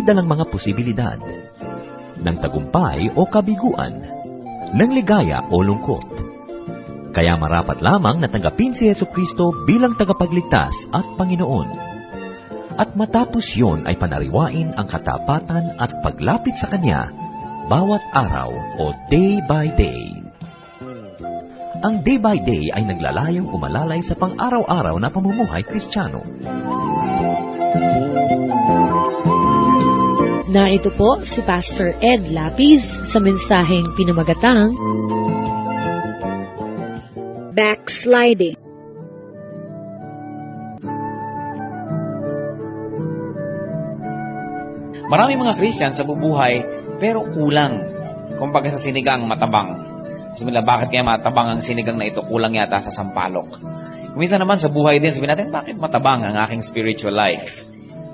may dalang mga posibilidad ng tagumpay o kabiguan, ng ligaya o lungkot. Kaya marapat lamang na tanggapin si Jesucristo bilang tagapagligtas at Panginoon. At matapos yon ay panariwain ang katapatan at paglapit sa Kanya bawat araw o day by day. Ang day by day ay naglalayong umalalay sa pang-araw-araw na pamumuhay Kristiyano. Narito po si Pastor Ed Lapis sa mensaheng pinamagatang Backsliding. Maraming mga Christian sa bubuhay pero kulang. Kumbaga sa sinigang matabang. Sabi nila, bakit kaya matabang ang sinigang na ito? Kulang yata sa sampalok. Kuminsan naman sa buhay din, sabi natin, bakit matabang ang aking spiritual life?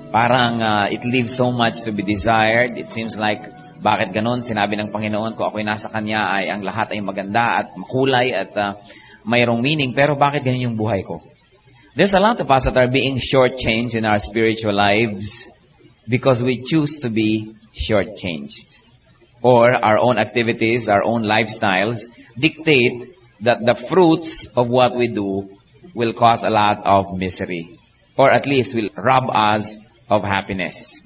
Parang it leaves so much to be desired. It seems like, bakit ganun? Sinabi ng Panginoon, kung ako'y nasa Kanya, ay ang lahat ay maganda at makulay at mayroong meaning. Pero bakit ganun yung buhay ko? There's a lot of us that are being shortchanged in our spiritual lives because we choose to be shortchanged. Or our own activities, our own lifestyles dictate that the fruits of what we do will cause a lot of misery. Or at least will rob us of happiness.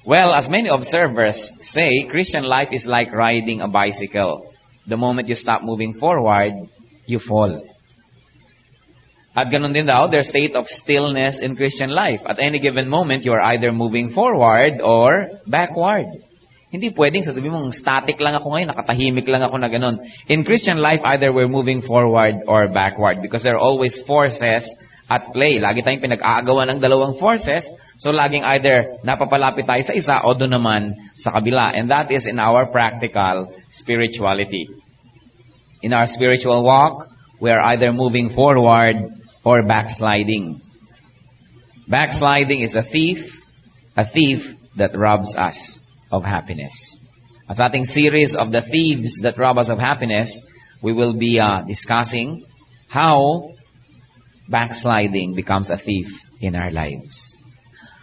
Well, as many observers say, Christian life is like riding a bicycle. The moment you stop moving forward, you fall. At ganun din daw, there's state of stillness in Christian life. At any given moment, you are either moving forward or backward. Hindi pwedeng sasabihin mong static lang ako ngayon, nakatahimik lang ako na ganun. In Christian life, either we're moving forward or backward because there are always forces at play. Lagi tayong pinag-aagawan ng dalawang forces, so laging either napapalapit tayo sa isa o doon naman sa kabila. And that is in our practical spirituality. In our spiritual walk, we are either moving forward or backsliding. Backsliding is a thief that robs us of happiness. At sa ating series of the thieves that rob us of happiness, we will be discussing how backsliding becomes a thief in our lives.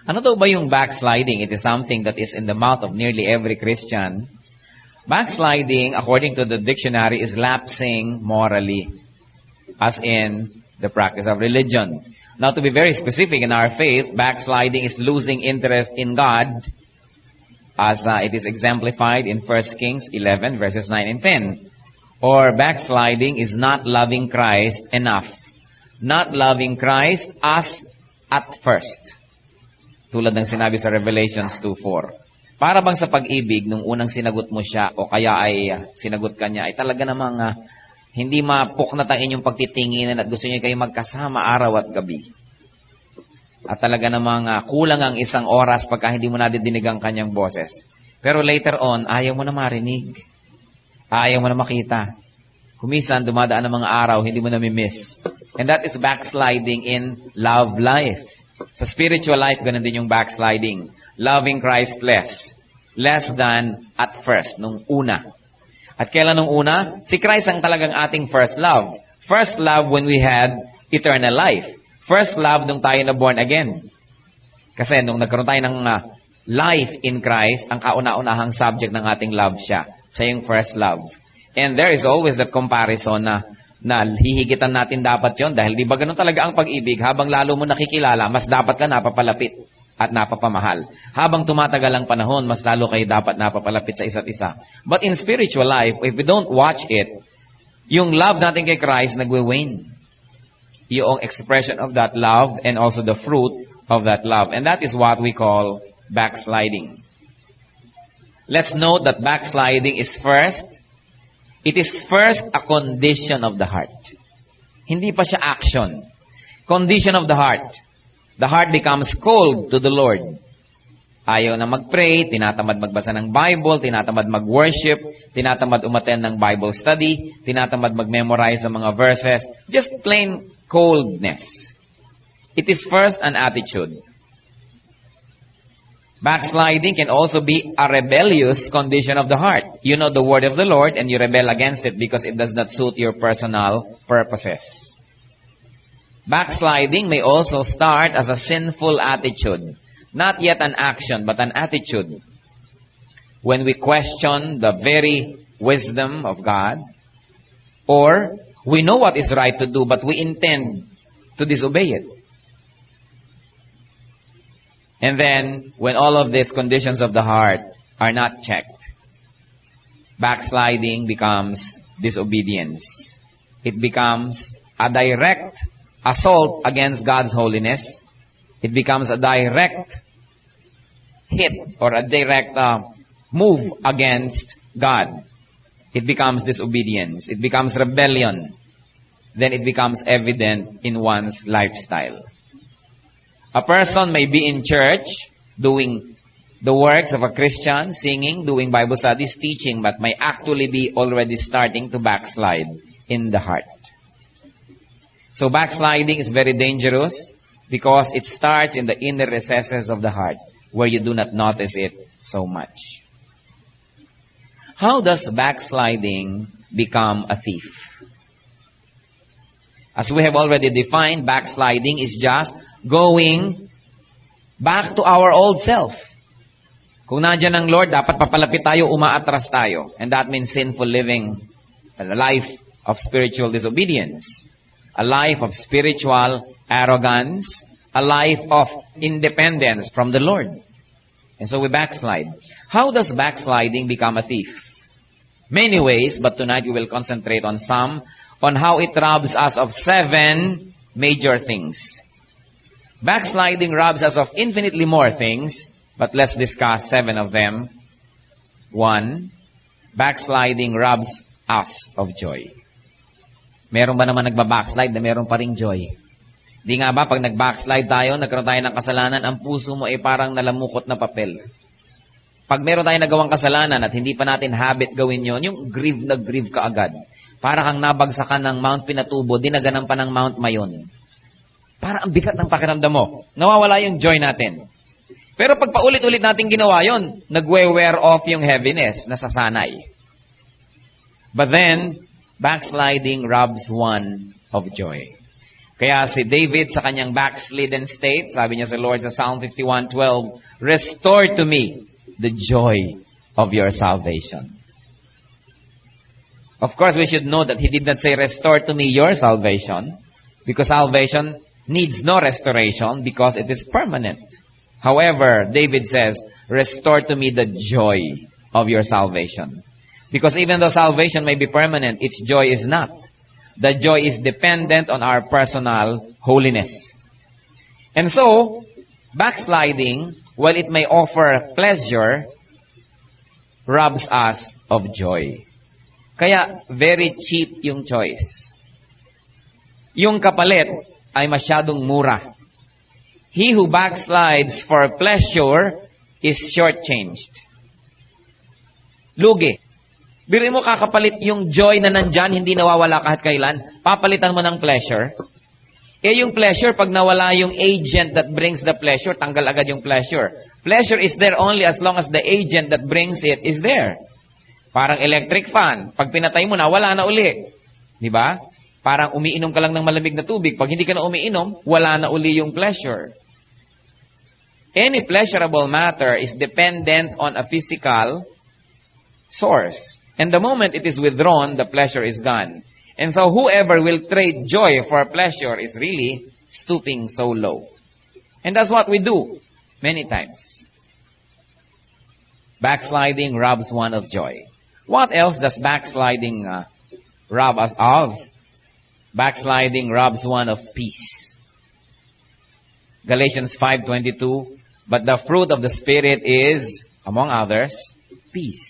Ano daw ba yung backsliding? It is something that is in the mouth of nearly every Christian. Backsliding, according to the dictionary, is lapsing morally, as in the practice of religion. Now, to be very specific in our faith, backsliding is losing interest in God, as it is exemplified in 1 Kings 11, verses 9 and 10. Or backsliding is not loving Christ enough. Not loving Christ as at first. Tulad ng sinabi sa Revelations 2:4. Para bang sa pag-ibig, nung unang sinagot mo siya, o kaya ay sinagot ka niya, ay talaga namang hindi mapuknat ang inyong pagtitinginan at gusto niyo kayo magkasama araw at gabi. At talaga namang kulang ang isang oras pagka hindi mo nadidinig ang kanyang boses. Pero later on, ayaw mo na marinig. Ayaw mo na makita. Kumisan, dumadaan ng mga araw, hindi mo na mimiss. And that is backsliding in love life. Sa spiritual life, ganun din yung backsliding. Loving Christ less. Less than at first, nung una. At kailan nung una? Si Christ ang talagang ating first love. First love when we had eternal life. First love nung tayo na born again. Kasi nung nagkaroon tayo ng life in Christ, ang kauna-unahang subject ng ating love siya. Siya yung first love. And there is always that comparison na hihigitan natin dapat yon dahil di ba ganun talaga ang pag-ibig, habang lalo mo nakikilala, mas dapat ka napapalapit at napapamahal. Habang tumatagal ang panahon, mas lalo kayo dapat napapalapit sa isa't isa. But in spiritual life, if we don't watch it, yung love natin kay Christ nagwe-wane. Yung expression of that love and also the fruit of that love. And that is what we call backsliding. Let's note that backsliding is first a condition of the heart. Hindi pa siya action. Condition of the heart. The heart becomes cold to the Lord. Ayaw na mag-pray, tinatamad magbasa ng Bible, tinatamad mag-worship, tinatamad umattend ng Bible study, tinatamad mag-memorize ng mga verses. Just plain coldness. It is first an attitude. Backsliding can also be a rebellious condition of the heart. You know the word of the Lord and you rebel against it because it does not suit your personal purposes. Backsliding may also start as a sinful attitude. not yet an action, but an attitude. When we question the very wisdom of God, or we know what is right to do, but we intend to disobey it. And then, when all of these conditions of the heart are not checked, backsliding becomes disobedience. It becomes a direct assault against God's holiness. It becomes a direct hit or a direct move against God. It becomes disobedience. It becomes rebellion. Then it becomes evident in one's lifestyle. A person may be in church doing the works of a Christian, singing, doing Bible studies, teaching, but may actually be already starting to backslide in the heart. So backsliding is very dangerous because it starts in the inner recesses of the heart where you do not notice it so much. How does backsliding become a thief? As we have already defined, backsliding is just going back to our old self. Kung nandiyan ang Lord, dapat papalapit tayo, umaatras tayo. And that means sinful living, a life of spiritual disobedience, a life of spiritual arrogance, a life of independence from the Lord. And so we backslide. How does backsliding become a thief? Many ways, but tonight we will concentrate on some, on how it robs us of 7 major things. Backsliding robs us of infinitely more things, but let's discuss 7 of them. 1, backsliding robs us of joy. Meron ba naman nagba-backslide na meron pa ring joy? Di nga ba pag nag-backslide tayo, nagkaroon tayo ng kasalanan, ang puso mo ay parang nalamukot na papel. Pag meron tayong nagawang kasalanan at hindi pa natin habit gawin yon, yung grieve na grieve ka agad. Para kang nabagsakan ng Mount Pinatubo, dinaganan pa ng Mount Mayon. Para ang bigat ng pakiramdam mo. Nawawala yung joy natin. Pero pag paulit-ulit natin ginawa yon, nagwe-wear off yung heaviness, nasasanay. But then, backsliding robs one of joy. Kaya si David sa kanyang backslidden state, sabi niya sa Lord sa Psalm 51:12, "Restore to me the joy of your salvation." Of course, we should know that he did not say, "Restore to me your salvation," because salvation needs no restoration because it is permanent. However, David says, "Restore to me the joy of your salvation." Because even though salvation may be permanent, its joy is not. The joy is dependent on our personal holiness. And so, backsliding, while it may offer pleasure, robs us of joy. Kaya, very cheap yung choice. Yung kapalit ay masyadong mura. He who backslides for pleasure is shortchanged. Lugi. Biro mo kakapalit yung joy na nandyan, hindi nawawala kahit kailan, papalitan mo ng pleasure. Eh yung pleasure, pag nawala yung agent that brings the pleasure, tanggal agad yung pleasure. Pleasure is there only as long as the agent that brings it is there. Parang electric fan. Pag pinatay mo na, wala na uli. Diba? Parang umiinom ka lang ng malamig na tubig. Pag hindi ka na umiinom, wala na uli yung pleasure. Any pleasurable matter is dependent on a physical source. And the moment it is withdrawn, the pleasure is gone. And so whoever will trade joy for pleasure is really stooping so low. And that's what we do many times. Backsliding robs one of joy. What else does backsliding rob us of? Backsliding robs one of peace. Galatians 5:22, "But the fruit of the Spirit is, among others, peace."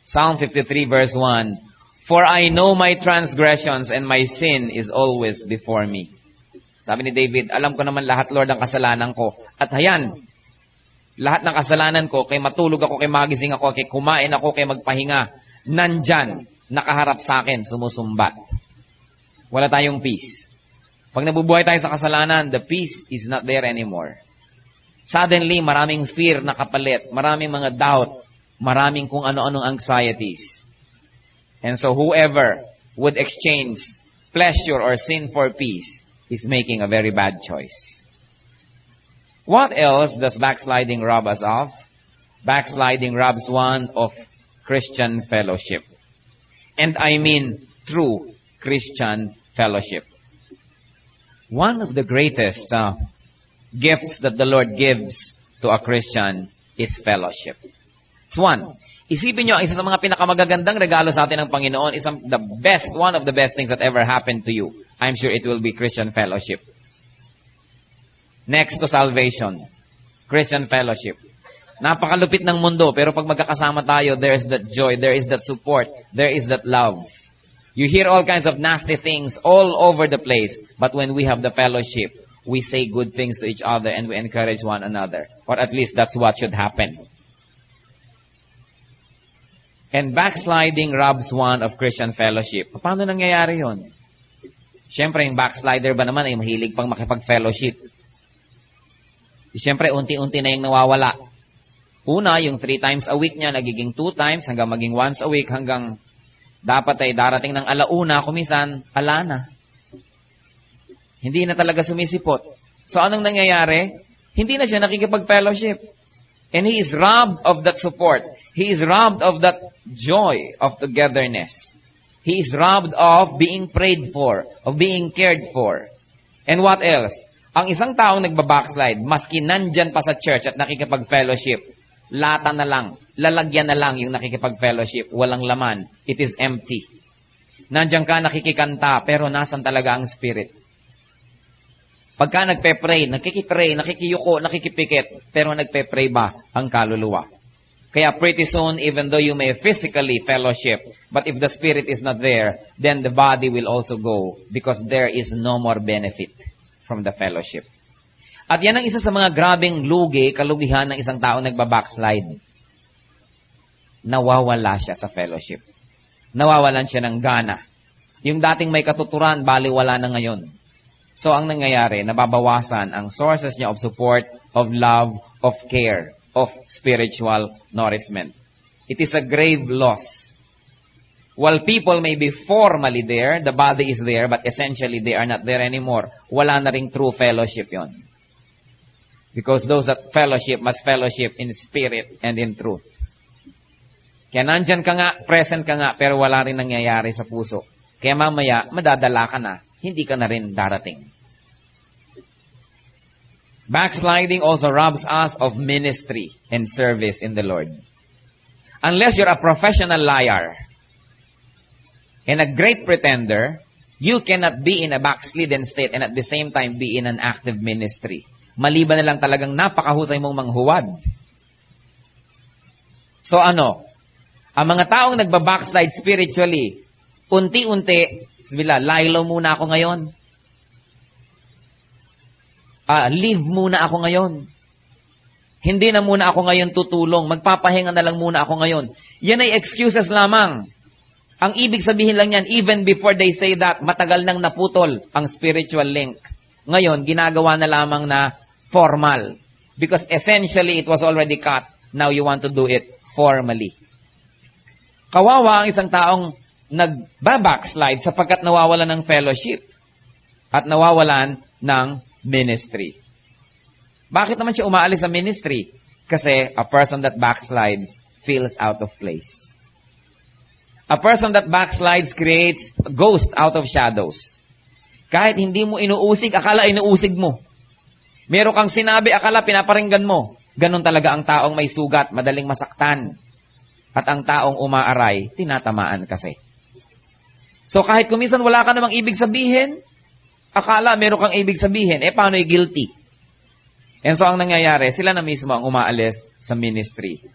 Psalm 53 verse 1, "For I know my transgressions and my sin is always before me." Sabi ni David, alam ko naman lahat, Lord, ang kasalanan ko. At hayan, lahat ng kasalanan ko, kay matulog ako, kay magising ako, kay kumain ako, kay magpahinga, nandyan, nakaharap sa akin, sumusumbat. Wala tayong peace. Pag nabubuhay tayo sa kasalanan, the peace is not there anymore. Suddenly, maraming fear na kapalit, maraming mga doubt, maraming kung ano-anong anxieties. And so whoever would exchange pleasure or sin for peace is making a very bad choice. What else does backsliding rob us of? Backsliding robs one of Christian fellowship. And I mean true Christian fellowship. One of the greatest gifts that the Lord gives to a Christian is fellowship. It's one. Isipin nyo, isa sa mga pinakamagagandang regalo sa atin ng Panginoon, one of the best things that ever happened to you. I'm sure it will be Christian fellowship. Next to salvation, Christian fellowship. Napakalupit ng mundo, pero pag magkakasama tayo, there is that joy, there is that support, there is that love. You hear all kinds of nasty things all over the place, but when we have the fellowship, we say good things to each other and we encourage one another. Or at least that's what should happen. And backsliding robs one of Christian fellowship. Paano nangyayari yun? Siyempre, yung backslider ba naman ay mahilig pang makipag-fellowship? Siyempre, unti-unti na yung nawawala. Una, yung 3 times a week niya, nagiging 2 times, hanggang maging once a week, hanggang dapat ay darating ng alauna, kumisan, alana. Hindi na talaga sumisipot. So, anong nangyayari? Hindi na siya nakikipag-fellowship. And he is robbed of that support. He is robbed of that joy of togetherness. He is robbed of being prayed for, of being cared for. And what else? Ang isang taong nagbabackslide, maski nandyan pa sa church at nakikipag-fellowship, lata na lang, lalagyan na lang yung nakikipag-fellowship, walang laman. It is empty. Nandiyan ka nakikikanta, pero nasan talaga ang spirit? Pagka nagpe-pray, nakikiyuko, nakikipikit, pero nagpe-pray ba ang kaluluwa? Kaya pretty soon, even though you may physically fellowship, but if the spirit is not there, then the body will also go because there is no more benefit from the fellowship. At yan ang isa sa mga grabeng kalugihan ng isang tao nagbabackslide. Nawawala siya sa fellowship. Nawawalan siya ng gana. Yung dating may katuturan, baliwala na ngayon. So ang nangyayari, nababawasan ang sources niya of support, of love, of care, of spiritual nourishment. It is a grave loss. While people may be formally there, the body is there, but essentially they are not there anymore. Wala na ring true fellowship yon. Because those that fellowship must fellowship in spirit and in truth. Kaya nandyan ka nga, present ka nga, pero wala rin nangyayari sa puso. Kaya mamaya, madadala ka na, hindi ka na rin darating. Backsliding also robs us of ministry and service in the Lord. Unless you're a professional liar and a great pretender, you cannot be in a backslidden state and at the same time be in an active ministry. Maliban na lang talagang napakahusay mong manghuwad. So ano? Ang mga taong nagbabackslide spiritually, unti-unti, laylo muna ako ngayon. Leave muna ako ngayon. Hindi na muna ako ngayon tutulong. Magpapahinga na lang muna ako ngayon. Yan ay excuses lamang. Ang ibig sabihin lang yan, even before they say that, matagal nang naputol ang spiritual link. Ngayon, ginagawa na lamang na formal. Because essentially, it was already cut. Now you want to do it formally. Kawawa ang isang taong nagbabackslide sapagkat nawawalan ng fellowship at nawawalan ng ministry. Bakit naman siya umaalis sa ministry? Kasi a person that backslides feels out of place. A person that backslides creates a ghost out of shadows. Kahit hindi mo inuusig, akala inuusig mo. Meron kang sinabi, akala pinaparinggan mo. Ganon talaga ang taong may sugat, madaling masaktan. At ang taong umaaray, tinatamaan kasi. So kahit kuminsan wala ka namang ibig sabihin, akala meron kang ibig sabihin, paano'y guilty? And so ang nangyayari, sila na mismo ang umaalis sa ministry.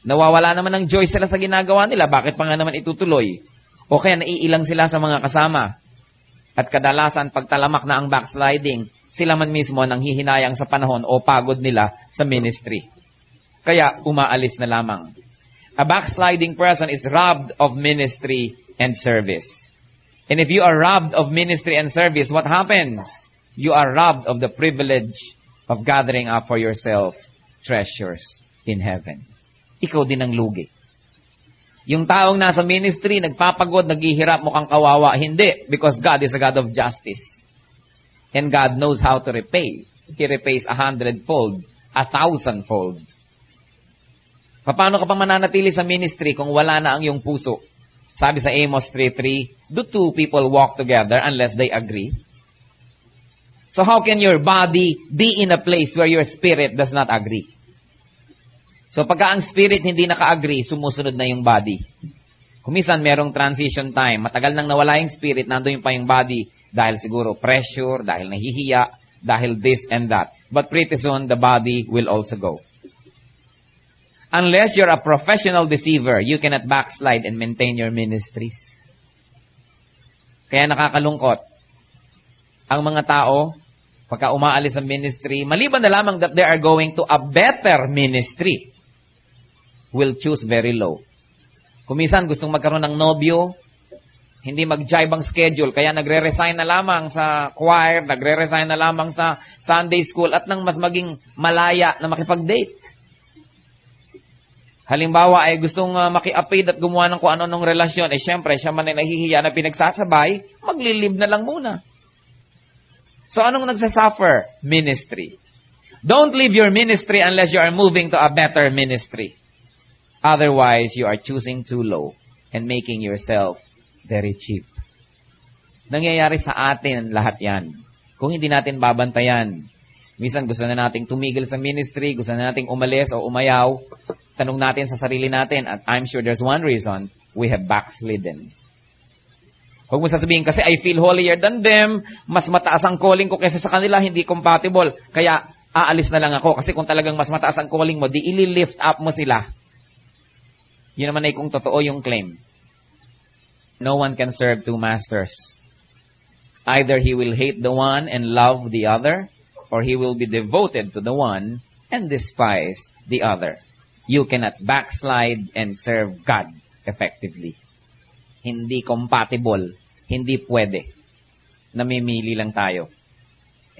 Nawawala naman ng joy sila sa ginagawa nila, bakit pa nga naman itutuloy? O kaya naiilang sila sa mga kasama. At kadalasan, pagtalamak na ang backsliding, sila man mismo nang hihinayang sa panahon o pagod nila sa ministry. Kaya umaalis na lamang. A backsliding person is robbed of ministry and service. And if you are robbed of ministry and service, what happens? You are robbed of the privilege of gathering up for yourself treasures in heaven. Ikaw din ang lugi. Yung taong nasa ministry, nagpapagod, naghihirap, mukhang kawawa. Hindi, because God is a God of justice. And God knows how to repay He repays 100-fold, 1,000-fold. Paano ka pa mananatili sa ministry kung wala na ang iyong puso? Sabi sa Amos 3:3, do two people walk together unless they agree? So how can your body be in a place where your spirit does not agree? So pagka ang spirit hindi naka-agree, sumusunod na yung body. Kumisan merong transition time, matagal nang nawala yung spirit, nandoon pa yung body dahil siguro pressure, dahil nahihiya, dahil this and that. But pretty soon, the body will also go. Unless you're a professional deceiver, you cannot backslide and maintain your ministries. Kaya nakakalungkot. Ang mga tao, pagka umaalis sa ministry, maliban na lamang that they are going to a better ministry, will choose very low. Kumisan gustong magkaroon ng nobyo, hindi mag-jive ang schedule, kaya nagre-resign na lamang sa choir, nagre-resign na lamang sa Sunday school, at nang mas maging malaya na makipag-date. Halimbawa ay gustong maki-apid at gumawa ng kung ano-anong relasyon, syempre, siya man ay nahihiya na pinagsasabay, maglilib na lang muna. So anong nagsasuffer? Ministry. Don't leave your ministry unless you are moving to a better ministry. Otherwise, you are choosing too low and making yourself very cheap. Nangyayari sa atin lahat yan. Kung hindi natin babantayan, minsan gusto na nating tumigil sa ministry, gusto na nating umalis o umayaw, tanong natin sa sarili natin, at I'm sure there's one reason, we have backslidden. Huwag mo sasabihin, kasi I feel holier than them, mas mataas ang calling ko kaysa sa kanila, hindi compatible. Kaya aalis na lang ako, kasi kung talagang mas mataas ang calling mo, di ili-lift up mo sila. Yun naman ay kung totoo yung claim. No one can serve two masters. Either he will hate the one and love the other, or he will be devoted to the one and despise the other. You cannot backslide and serve God effectively. Hindi compatible. Hindi pwede. Namimili lang tayo.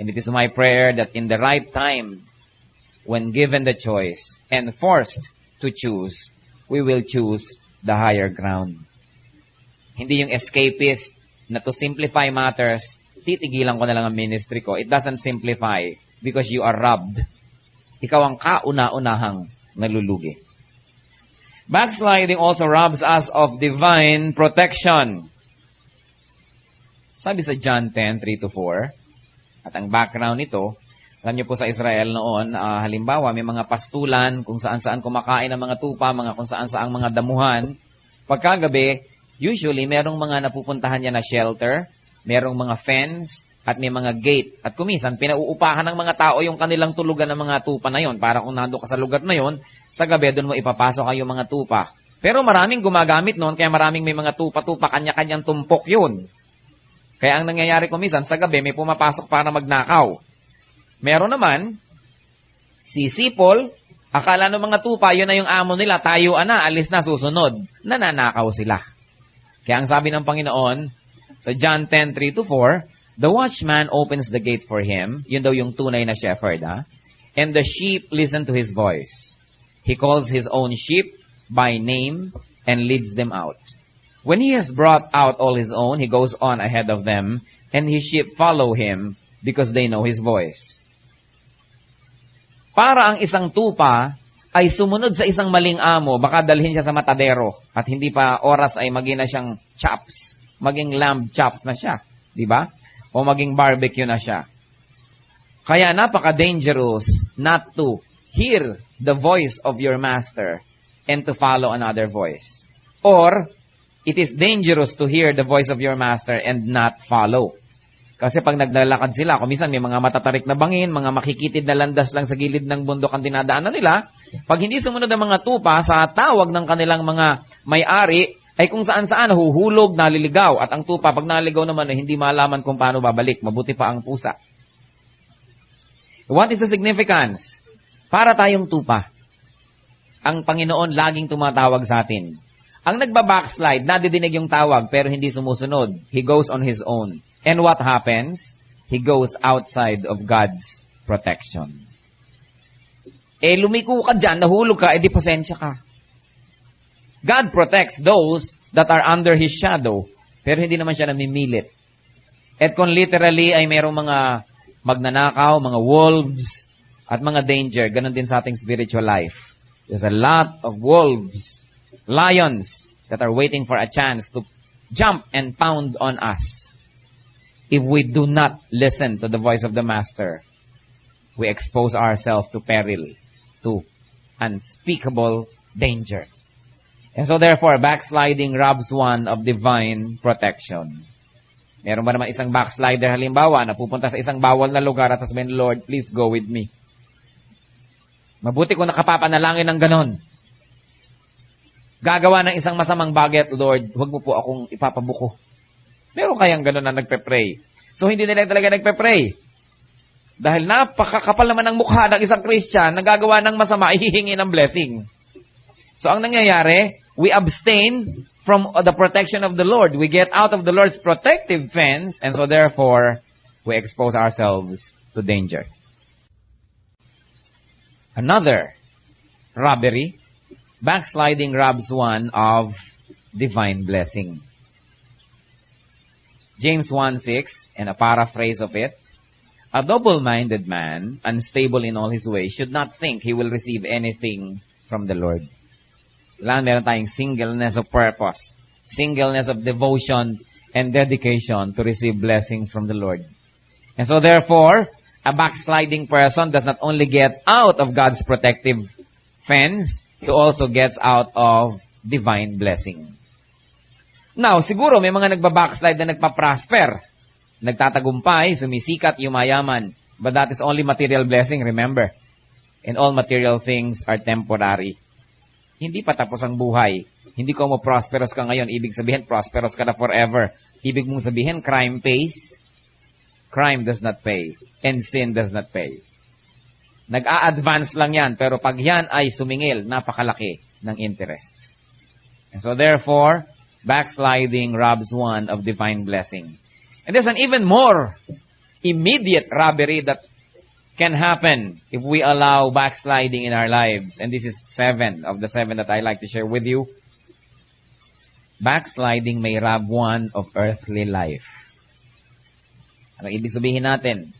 And it is my prayer that in the right time, when given the choice and forced to choose, we will choose the higher ground. Hindi yung escapist na to simplify matters, titigilan ko na lang ang ministry ko. It doesn't simplify because you are robbed. Ikaw ang kauna-unahang nalulugi. Backsliding also robs us of divine protection. Sabi sa John 10:3-4, at ang background nito, alam niyo po sa Israel noon, halimbawa may mga pastulan kung saan-saan kumakain ng mga tupa, mga kung saan-saan mga damuhan. Pagkagabi, usually merong mga napupuntahan niya na shelter, merong mga fence, at may mga gate. At kumisan, pinauupahan ng mga tao yung kanilang tulugan ng mga tupa na yon. Para kung nandun ka sa lugar na yon, sa gabi doon mo ipapasok kayo mga tupa. Pero maraming gumagamit noon, kaya maraming may mga tupa-tupa, kanya-kanyang tumpok yun. Kaya ang nangyayari kumisan, sa gabi may pumapasok para magnakaw. Meron naman, sisipol, akala ng mga tupa, yun na yung amo nila, tayo na, alis na, susunod. Nananakaw sila. Kaya ang sabi ng Panginoon, sa John 10:3-4, the watchman opens the gate for him, yun daw yung tunay na shepherd, and the sheep listen to his voice. He calls his own sheep by name and leads them out. When he has brought out all his own, he goes on ahead of them, and his sheep follow him because they know his voice. Para ang isang tupa ay sumunod sa isang maling amo, baka dalhin siya sa matadero at hindi pa oras ay maging na siyang chops, maging lamb chops na siya, di ba? O maging barbecue na siya. Kaya napaka-dangerous not to hear the voice of your master and to follow another voice. Or, it is dangerous to hear the voice of your master and not follow. Kasi pag naglalakad sila, kumisan may mga matatarik na bangin, mga makikitid na landas lang sa gilid ng bundok ang dinadaanan nila. Pag hindi sumunod ang mga tupa sa tawag ng kanilang mga may-ari, ay kung saan-saan nahuhulog, naliligaw. At ang tupa, pag naliligaw naman, ay hindi malaman kung paano babalik. Mabuti pa ang pusa. What is the significance? Para tayong tupa. Ang Panginoon laging tumatawag sa atin. Ang nagbabackslide, nadidinig yung tawag, pero hindi sumusunod. He goes on his own. And what happens? He goes outside of God's protection. Lumiko ka dyan, nahulog ka, di pasensya ka. God protects those that are under His shadow, pero hindi naman siya namimilit. At kung literally ay mayroong mga magnanakaw, mga wolves, at mga danger. Ganon din sa ating spiritual life. There's a lot of wolves, lions, that are waiting for a chance to jump and pound on us if we do not listen to the voice of the Master. We expose ourselves to peril, to unspeakable danger. And so therefore, backsliding robs one of divine protection. Meron ba naman isang backslider halimbawa na pupunta sa isang bawal na lugar at sasabihin, Lord, please go with me. Mabuti kung nakapapanalangin ng ganon. Gagawa ng isang masamang bagay at Lord, huwag mo po akong ipapabuko. Meron kayang ganon na nagpe-pray. So hindi nila talaga nagpe-pray. Dahil napakakapal naman ng mukha ng isang Christian na gagawa ng masama, ihihingi ng blessing. So ang nangyayari, we abstain from the protection of the Lord. We get out of the Lord's protective fence, and so therefore, we expose ourselves to danger. Another robbery, backsliding robs one of divine blessing. James 1:6, and a paraphrase of it, a double-minded man, unstable in all his ways, should not think he will receive anything from the Lord. Kailangan meron tayong singleness of purpose, singleness of devotion and dedication to receive blessings from the Lord. And so therefore, a backsliding person does not only get out of God's protective fence, he also gets out of divine blessing. Now, siguro may mga nagbabackslide na nagpa-prosper, nagtatagumpay, sumisikat, yumayaman. But that is only material blessing, remember. And all material things are temporary. Hindi pa tapos ang buhay. Hindi ko mo prosperous ka ngayon, ibig sabihin prosperous ka na forever. Ibig mong sabihin, crime pays. Crime does not pay. And sin does not pay. Nag-a-advance lang yan, pero pag yan ay sumingil, napakalaki ng interest. And so therefore, backsliding robs one of divine blessing. And there's an even more immediate robbery that can happen if we allow backsliding in our lives. And this is 7 of the 7 that I like to share with you. Backsliding may rob one of earthly life. Ano ibig sabihin natin?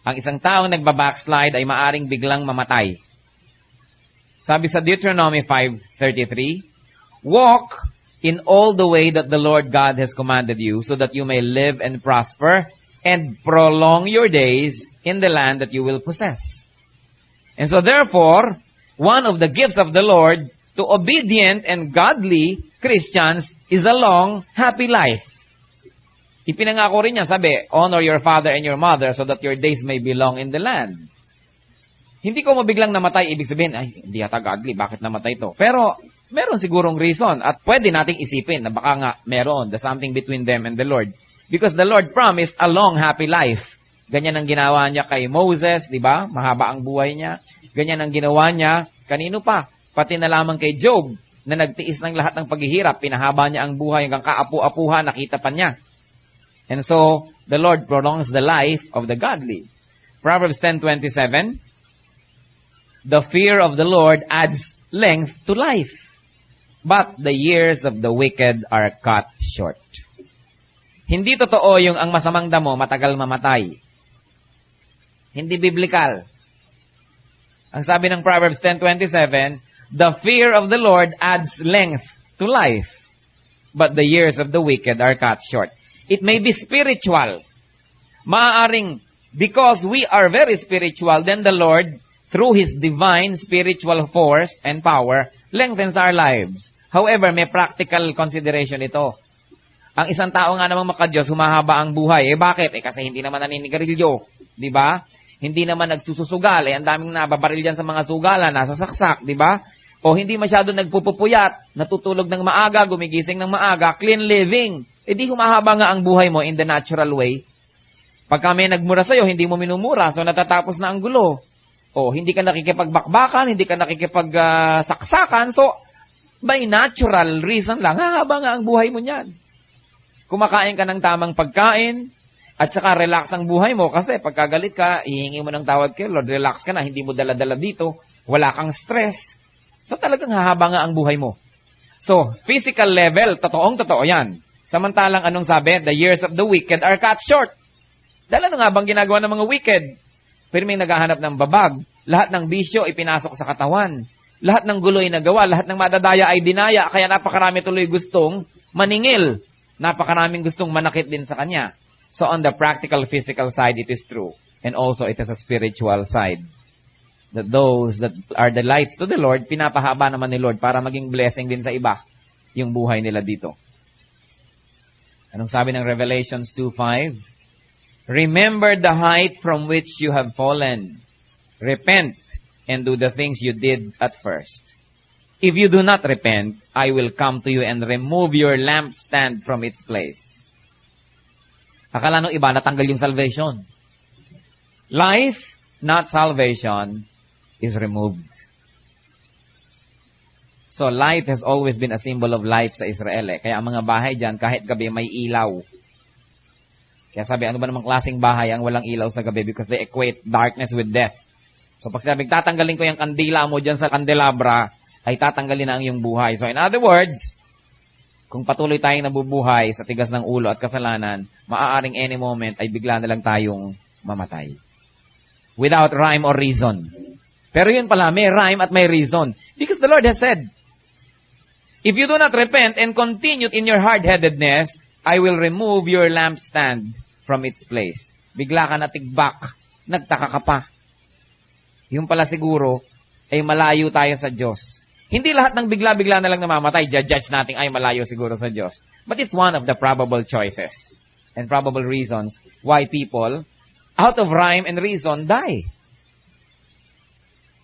Ang isang taong nagbabackslide ay maaring biglang mamatay. Sabi sa Deuteronomy 5:33, walk in all the way that the Lord God has commanded you, so that you may live and prosper, and prolong your days in the land that you will possess. And so therefore, one of the gifts of the Lord to obedient and godly Christians is a long, happy life. Ipinangako rin niya, sabi, honor your father and your mother so that your days may be long in the land. Hindi ko mabiglang namatay, ibig sabihin, ay, hindi yata godly, bakit namatay to? Pero, meron sigurong reason at pwede nating isipin na baka nga meron, the something between them and the Lord. Because the Lord promised a long, happy life. Ganyan ang ginawa niya kay Moses, di ba? Mahaba ang buhay niya. Ganyan ang ginawa niya, kanino pa? Pati na lamang kay Job, na nagtiis ng lahat ng paghihirap, pinahaba niya ang buhay hanggang kaapu-apuha, nakita pa niya. And so, the Lord prolongs the life of the godly. Proverbs 10:27, the fear of the Lord adds length to life, but the years of the wicked are cut short. Hindi totoo yung ang masamang damo matagal mamatay. Hindi biblical. Ang sabi ng Proverbs 10:27, the fear of the Lord adds length to life, but the years of the wicked are cut short. It may be spiritual. Maaaring, because we are very spiritual, then the Lord, through His divine spiritual force and power, lengthens our lives. However, may practical consideration ito. Ang isang tao nga namang makadiyos, humahaba ang buhay. Bakit? Kasi hindi naman naninigarilyo. Di ba? Hindi naman nagsususugal. Ang daming nababaril dyan sa mga sugalan, nasa saksak. Di ba? O hindi masyado nagpupupuyat, natutulog ng maaga, gumigising ng maaga, clean living. Di humahaba nga ang buhay mo in the natural way. Pagka may nagmura sa'yo, hindi mo minumura, so natatapos na ang gulo. O hindi ka nakikipagbakbakan, hindi ka nakikipagsaksakan, so by natural reason lang, hahaba nga ang buhay mo niyan. Kumakain ka ng tamang pagkain, at saka relax ang buhay mo, kasi pagkagalit ka, hihingi mo ng tawad kay Lord, relax ka na, hindi mo dala-dala dito, wala kang stress. So talagang hahaba nga ang buhay mo. So, physical level, totoong-totoo yan. Samantalang anong sabi? The years of the wicked are cut short. Dahil ano nga bang ginagawa ng mga wicked? Pirming naghahanap ng babag. Lahat ng bisyo ipinasok sa katawan. Lahat ng guloy na gawa, lahat ng madadaya ay dinaya. Kaya napakarami tuloy gustong maningil. Napakaraming gustong manakit din sa kanya. So on the practical, physical side, it is true. And also it has a spiritual side. That those that are the lights to the Lord, pinapahaba naman ni Lord para maging blessing din sa iba yung buhay nila dito. Anong sabi ng Revelations 2:5? Remember the height from which you have fallen. Repent and do the things you did at first. If you do not repent, I will come to you and remove your lampstand from its place. Akala nung iba, natanggal yung salvation. Life, not salvation, is removed. So light has always been a symbol of life sa Israel. Kaya ang mga bahay dyan, kahit gabi may ilaw. Kaya sabi, ano ba namang klaseng bahay ang walang ilaw sa gabi? Because they equate darkness with death. So pag sabi, tatanggalin ko yung kandila mo dyan sa kandelabra, ay tatanggalin na ang iyong buhay. So in other words, kung patuloy tayong nabubuhay sa tigas ng ulo at kasalanan, maaaring any moment ay bigla na lang tayong mamatay. Without rhyme or reason. Pero yun pala, may rhyme at may reason. Because the Lord has said, if you do not repent and continue in your hard-headedness, I will remove your lampstand from its place. Bigla ka natigbak, nagtaka ka pa. Yung pala siguro, ay malayo tayo sa Diyos. Hindi lahat ng bigla-bigla na lang namamatay, judge natin ay malayo siguro sa Diyos. But it's one of the probable choices and probable reasons why people, out of rhyme and reason, die.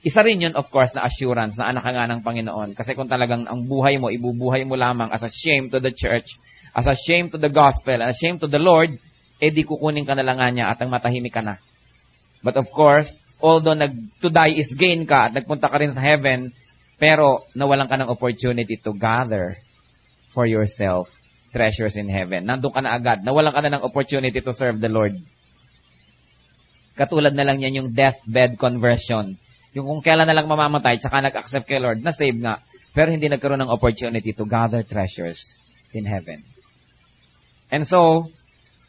Isa rin yun, of course, na assurance na anak ka nga ng Panginoon. Kasi kung talagang ang buhay mo, ibubuhay mo lamang as a shame to the church, as a shame to the gospel, and a shame to the Lord, di kukunin ka na lang nga niya at ang matahimik ka na. But of course, although to die is gain ka at nagpunta ka rin sa heaven, pero nawalan ka ng opportunity to gather for yourself treasures in heaven. Nandun ka na agad. Nawalan ka na ng opportunity to serve the Lord. Katulad na lang yan yung deathbed conversion. Yung kung kailan na lang mamamatay, tsaka nag-accept kay Lord, na-save nga. Pero hindi nagkaroon ng opportunity to gather treasures in heaven. And so,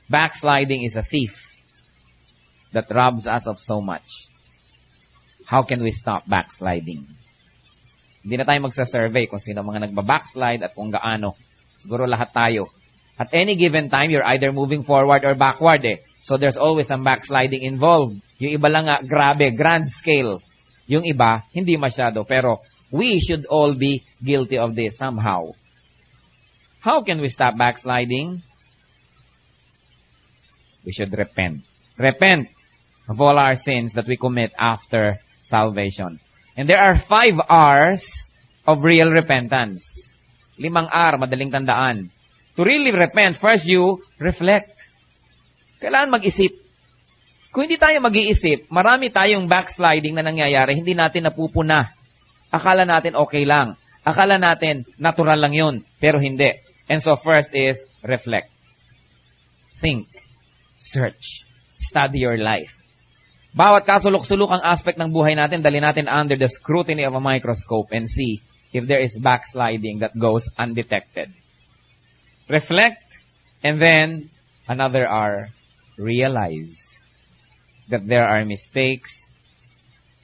backsliding is a thief that robs us of so much. How can we stop backsliding? Hindi na tayo magsa-survey kung sino mga nagba-backslide at kung gaano. Siguro lahat tayo. At any given time, you're either moving forward or backward So there's always some backsliding involved. Yung iba lang nga, grabe, grand scale. Yung iba, hindi masyado. Pero we should all be guilty of this somehow. How can we stop backsliding? We should repent. Repent of all our sins that we commit after salvation. And there are 5 R's of real repentance. 5 R, madaling tandaan. To really repent, first you reflect. Kailangan mag-isip. Kung hindi tayo mag-iisip, marami tayong backsliding na nangyayari, hindi natin napupuna. Akala natin okay lang. Akala natin natural lang yun, pero hindi. And so first is reflect. Think. Search. Study your life. Bawat kasulok-sulukang aspect ng buhay natin, dali natin under the scrutiny of a microscope and see if there is backsliding that goes undetected. Reflect, and then another R, realize that there are mistakes,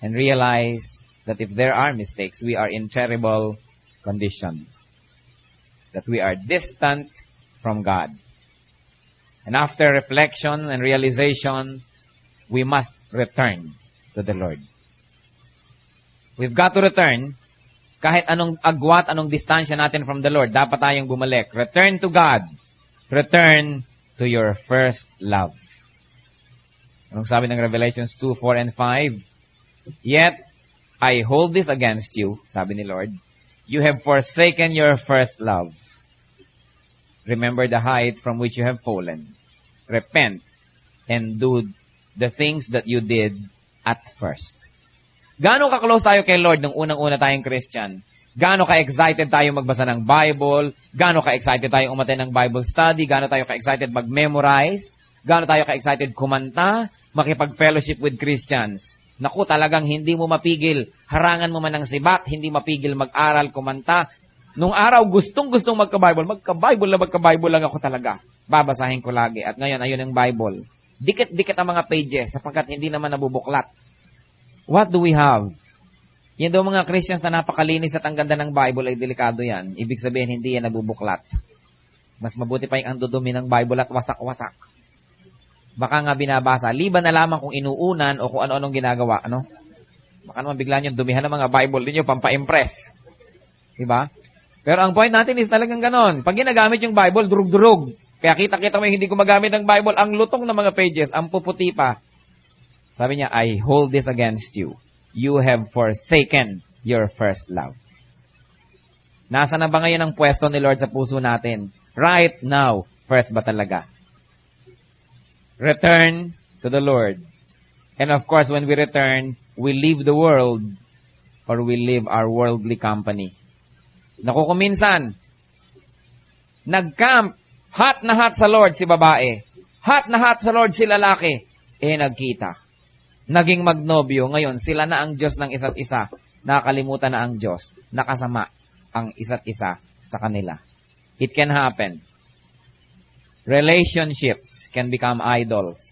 and realize that if there are mistakes, we are in terrible condition. That we are distant from God. And after reflection and realization, we must return to the Lord. We've got to return. Kahit anong agwat, anong distansya natin from the Lord, dapat tayong bumalik. Return to God. Return to your first love. Anong sabi ng Revelations 2, 4, and 5? Yet, I hold this against you, sabi ni Lord. You have forsaken your first love. Remember the height from which you have fallen. Repent and do the things that you did at first. Gaano ka-close tayo kay Lord nung unang-una tayong Christian? Gaano ka-excited tayo magbasa ng Bible? Gaano ka-excited tayo umattend ng Bible study? Gaano tayo ka-excited mag-memorize? Gaano tayo ka-excited kumanta? Makipag-fellowship with Christians? Naku, talagang hindi mo mapigil. Harangan mo man ng sibat, hindi mapigil mag-aral, kumanta. Nung araw, gustong-gustong magka-Bible lang ako talaga. Babasahin ko lagi. At ngayon, ayun ang Bible. Dikit-dikit ang mga pages sapagkat hindi naman nabubuklat. What do we have? Yan daw mga Christians na napakalinis at ang ganda ng Bible ay delikado yan. Ibig sabihin, hindi yan nabubuklat. Mas mabuti pa yung ang dudumi ng Bible at wasak-wasak. Baka nga binabasa. Liban na lamang kung inuunan o kung ano-anong ginagawa. Ano? Baka naman bigla nyo dumihan ng mga Bible ninyo pampa-impress. Diba? Pero ang point natin is talagang ganon. Pag ginagamit yung Bible, durug-durug. Kaya kita-kita mo yung hindi gumagamit ng Bible, ang lutong ng mga pages, ang puputi pa. Sabi niya, I hold this against you. You have forsaken your first love. Nasa na ba ngayon ang pwesto ni Lord sa puso natin? Right now, first ba talaga? Return to the Lord. And of course, when we return, we leave the world or we leave our worldly company. Naku, kuminsan, nag-camp, hot na hot sa Lord si babae, hot na hot sa Lord si lalaki, nagkita. Naging magnobyo, ngayon sila na ang Diyos ng isa't isa, nakakalimutan na ang Diyos, nakasama ang isa't isa sa kanila. It can happen. Relationships can become idols.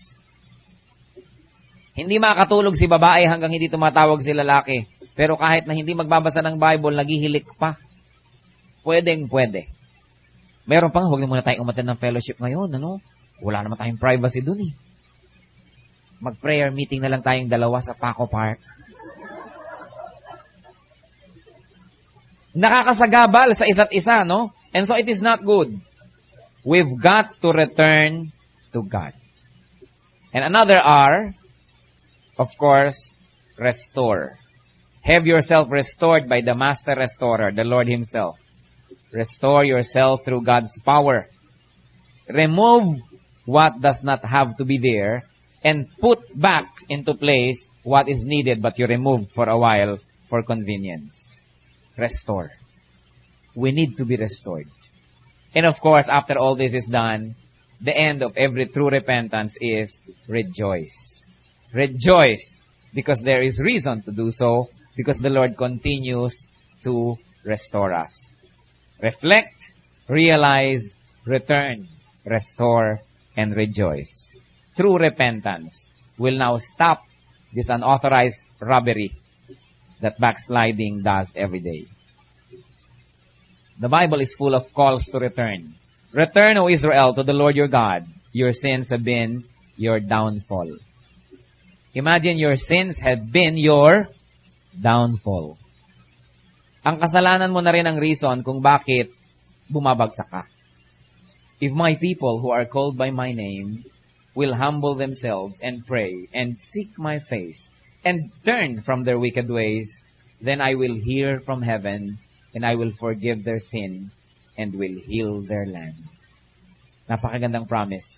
Hindi makatulog si babae hanggang hindi tumatawag si lalaki, pero kahit na hindi magbabasa ng Bible, naghihilik pa. Pwedeng-pwede. Meron pa nga, huwag na muna tayong umattend ng fellowship ngayon, ano? Wala naman tayong privacy dun eh. Mag-prayer meeting na lang tayong dalawa sa Paco Park. Nakakasagabal sa isa't isa, no? And so it is not good. We've got to return to God. And another R, of course, restore. Have yourself restored by the Master Restorer, the Lord Himself. Restore yourself through God's power. Remove what does not have to be there and put back into place what is needed but you removed for a while for convenience. Restore. We need to be restored. And of course, after all this is done, the end of every true repentance is rejoice. Rejoice because there is reason to do so because the Lord continues to restore us. Reflect, realize, return, restore, and rejoice. True repentance will now stop this unauthorized robbery that backsliding does every day. The Bible is full of calls to return. Return, O Israel, to the Lord your God. Your sins have been your downfall. Imagine your sins have been your downfall. Ang kasalanan mo na rin ang reason kung bakit bumabagsak ka. If my people who are called by my name will humble themselves and pray and seek my face and turn from their wicked ways, then I will hear from heaven and I will forgive their sin and will heal their land. Napakagandang promise.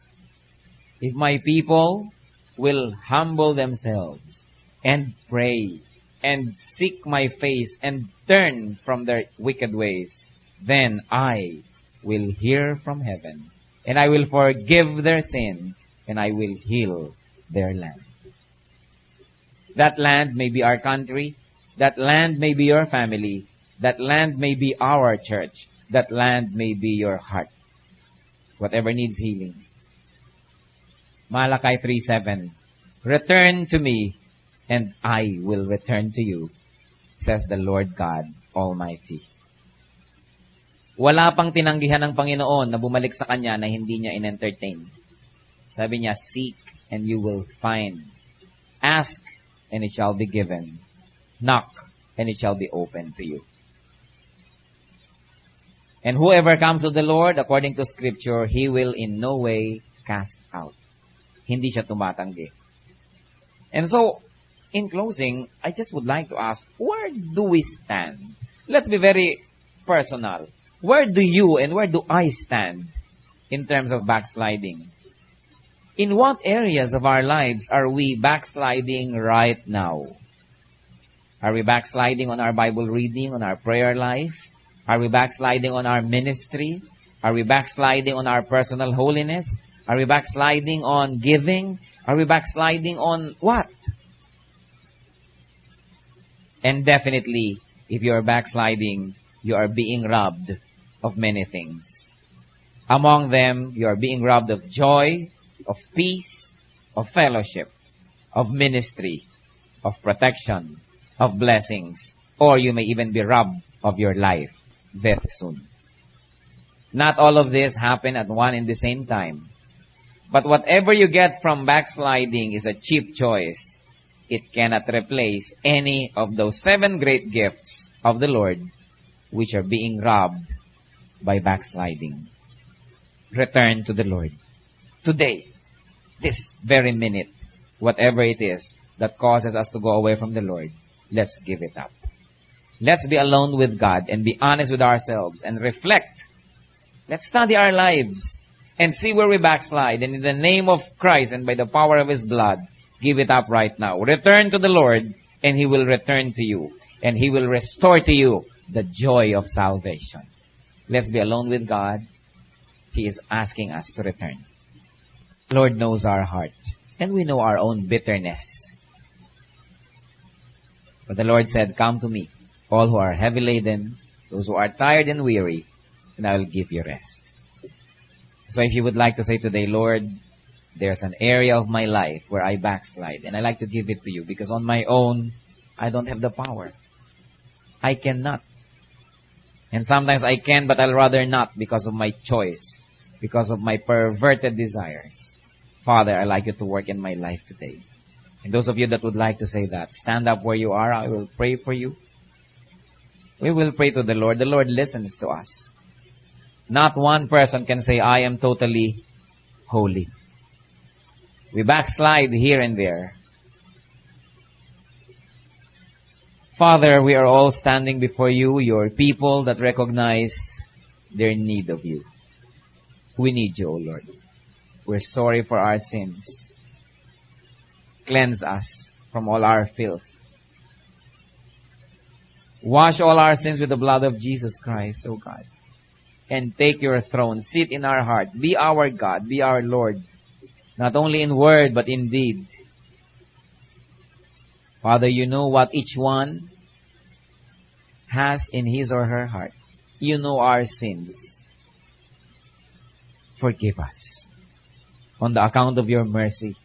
If my people will humble themselves and pray and seek my face and turn from their wicked ways, then I will hear from heaven and I will forgive their sin and I will heal their land. That land may be our country. That land may be your family. That land may be our church. That land may be your heart. Whatever needs healing. Malachi 3:7. Return to me, and I will return to you, says the Lord God Almighty. Wala pang tinanggihan ng Panginoon na bumalik sa Kanya na hindi niya in-entertain. Sabi niya, seek and you will find. Ask and it shall be given. Knock and it shall be opened to you. And whoever comes to the Lord, according to Scripture, He will in no way cast out. Hindi siya tumatanggi. And so, in closing, I just would like to ask, where do we stand? Let's be very personal. Where do you and where do I stand in terms of backsliding? In what areas of our lives are we backsliding right now? Are we backsliding on our Bible reading, on our prayer life? Are we backsliding on our ministry? Are we backsliding on our personal holiness? Are we backsliding on giving? Are we backsliding on what? And definitely, if you are backsliding, you are being robbed of many things. Among them, you are being robbed of joy, of peace, of fellowship, of ministry, of protection, of blessings, or you may even be robbed of your life very soon. Not all of this happen at one and the same time. But whatever you get from backsliding is a cheap choice. It cannot replace any of those 7 great gifts of the Lord which are being robbed by backsliding. Return to the Lord. Today, this very minute, whatever it is that causes us to go away from the Lord, let's give it up. Let's be alone with God and be honest with ourselves and reflect. Let's study our lives and see where we backslide. And in the name of Christ and by the power of His blood, give it up right now. Return to the Lord and He will return to you. And He will restore to you the joy of salvation. Let's be alone with God. He is asking us to return. The Lord knows our heart. And we know our own bitterness. But the Lord said, come to me, all who are heavy laden, those who are tired and weary, and I will give you rest. So if you would like to say today, Lord, there's an area of my life where I backslide, and I like to give it to you because on my own, I don't have the power. I cannot. And sometimes I can, but I'll rather not because of my choice, because of my perverted desires. Father, I'd like you to work in my life today. And those of you that would like to say that, stand up where you are. I will pray for you. We will pray to the Lord. The Lord listens to us. Not one person can say, I am totally holy. We backslide here and there. Father, we are all standing before you, your people that recognize their need of you. We need you, O Lord. We're sorry for our sins. Cleanse us from all our filth. Wash all our sins with the blood of Jesus Christ, O God. And take your throne. Sit in our heart. Be our God. Be our Lord. Not only in word, but in deed. Father, you know what each one has in his or her heart. You know our sins. Forgive us on the account of your mercy.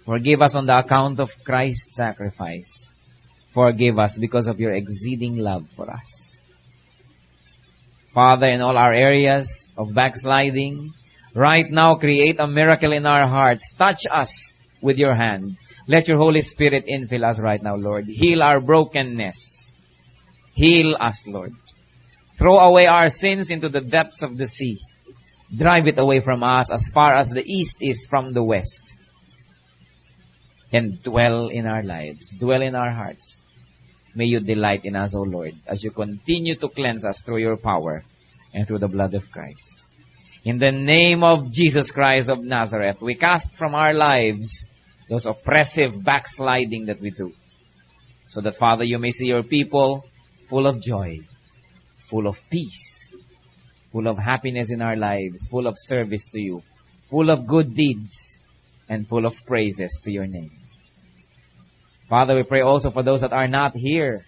Forgive us on the account of Christ's sacrifice. Forgive us because of your exceeding love for us. Father, in all our areas of backsliding, right now create a miracle in our hearts. Touch us with your hand. Let your Holy Spirit infill us right now, Lord. Heal our brokenness. Heal us, Lord. Throw away our sins into the depths of the sea. Drive it away from us as far as the east is from the west. And dwell in our lives. Dwell in our hearts. May you delight in us, O Lord, as you continue to cleanse us through your power and through the blood of Christ. In the name of Jesus Christ of Nazareth, we cast from our lives those oppressive backsliding that we do. So that, Father, you may see your people full of joy, full of peace, full of happiness in our lives, full of service to you, full of good deeds, and full of praises to your name. Father, we pray also for those that are not here,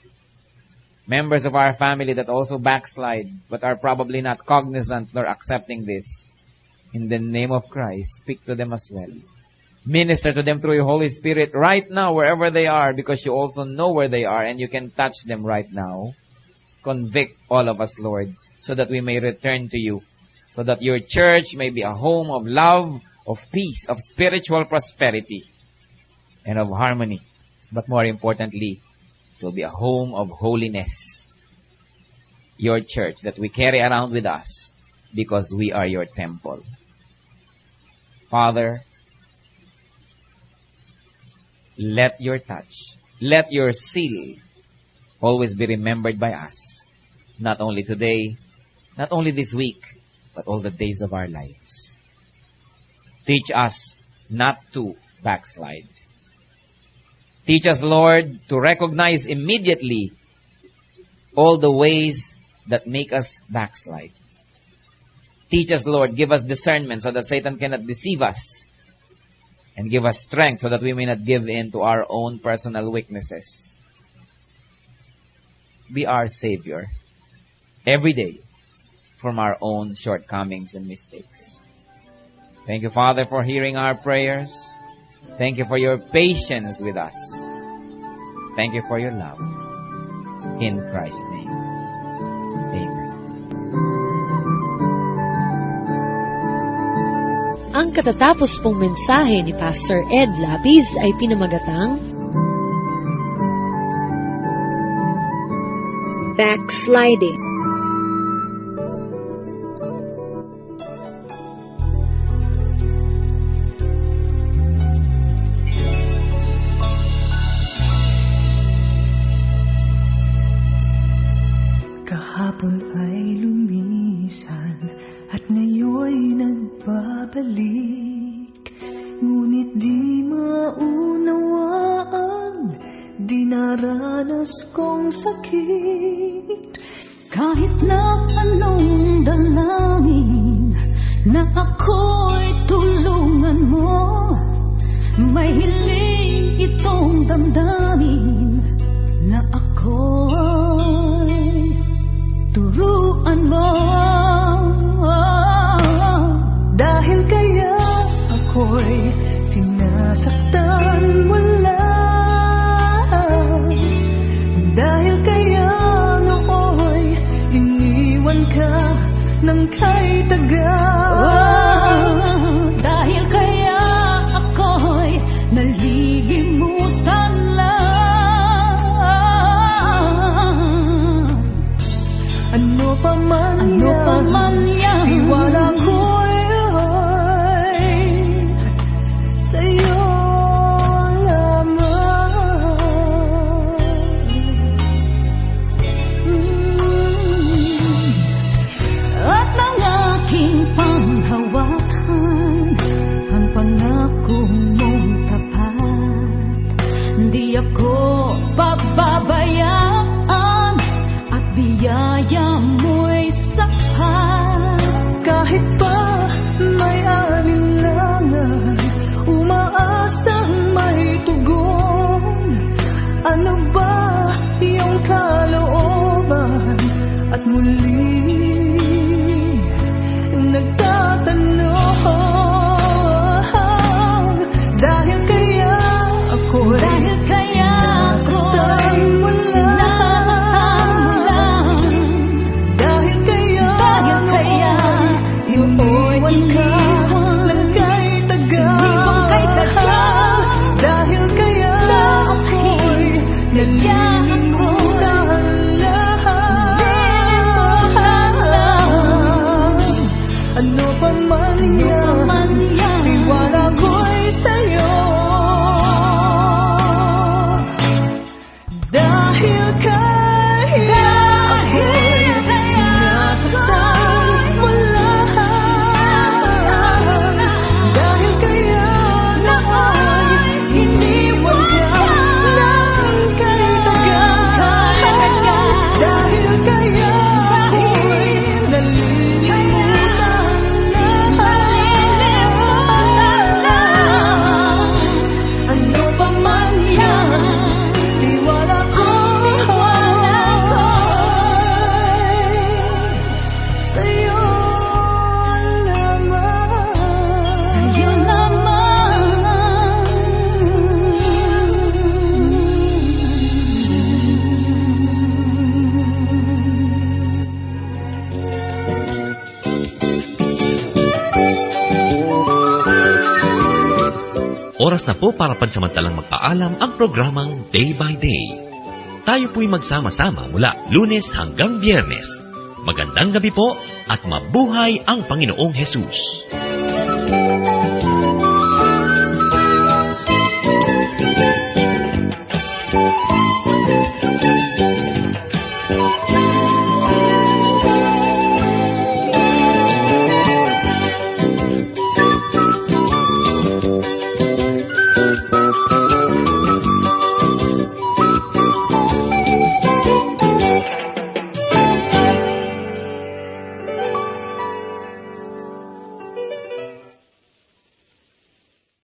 members of our family that also backslide, but are probably not cognizant nor accepting this. In the name of Christ, speak to them as well. Minister to them through your Holy Spirit right now, wherever they are, because you also know where they are and you can touch them right now. Convict all of us, Lord, so that we may return to you, so that your church may be a home of love, of peace, of spiritual prosperity, and of harmony. But more importantly, it will be a home of holiness. Your church that we carry around with us because we are your temple. Father, let your touch, let your seal always be remembered by us. Not only today, not only this week, but all the days of our lives. Teach us not to backslide. Teach us, Lord, to recognize immediately all the ways that make us backslide. Teach us, Lord, give us discernment so that Satan cannot deceive us. And give us strength so that we may not give in to our own personal weaknesses. Be our Savior every day from our own shortcomings and mistakes. Thank you, Father, for hearing our prayers. Thank you for your patience with us. Thank you for your love. In Christ's name. Amen. Ang katatapos pong mensahe ni Pastor Ed Lapis ay pinamagatang Backsliding. Kahapon ay lumisan at ngayon'y nagbabalik, ngunit di maunawaan dinaranas kong sakit. Kahit na anong dalangin na ako'y tulungan mo, may hiling itong damdamin na ako'y turuan mo. Dahil kaya ako'y sinasaktan mo lang, dahil kaya nooy iniwan ka ng kay tagal. Dahil kaya ako'y nalilimutan lang. Ano pa man yan, tiwala ko'y sa'yo lamang. At ng aking panghawakan ang pangako mong tapat, di ako pababayaan at biyaya mo'y sapat. Kahit pa may alinlangan, umaasang may tugon. Ano ba iyong kalooban? At muli nagtatanong, dahil kaya ako'y sinasaktan mo lang. Dahil kaya iniwan ka ng kay tagal. Dahil kaya ako'y nalilimutan lahat. Ano pa man yan, tiwala ko'y sa'yo. Dahil kaya ako'y sinasaktan mo lang. Dahil kaya nooy iniwan ka ng kay tagal. Dahil kaya ako'y nalilimutan lahat. Ano pa man yan, tiwala ko'y sa'yo lamang. Sa'yo lamang. Oras na po para pansamantalang magpaalam ang programang Day by Day. Tayo po'y magsama-sama mula Lunes hanggang Biyernes. Magandang gabi po at mabuhay ang Panginoong Hesus.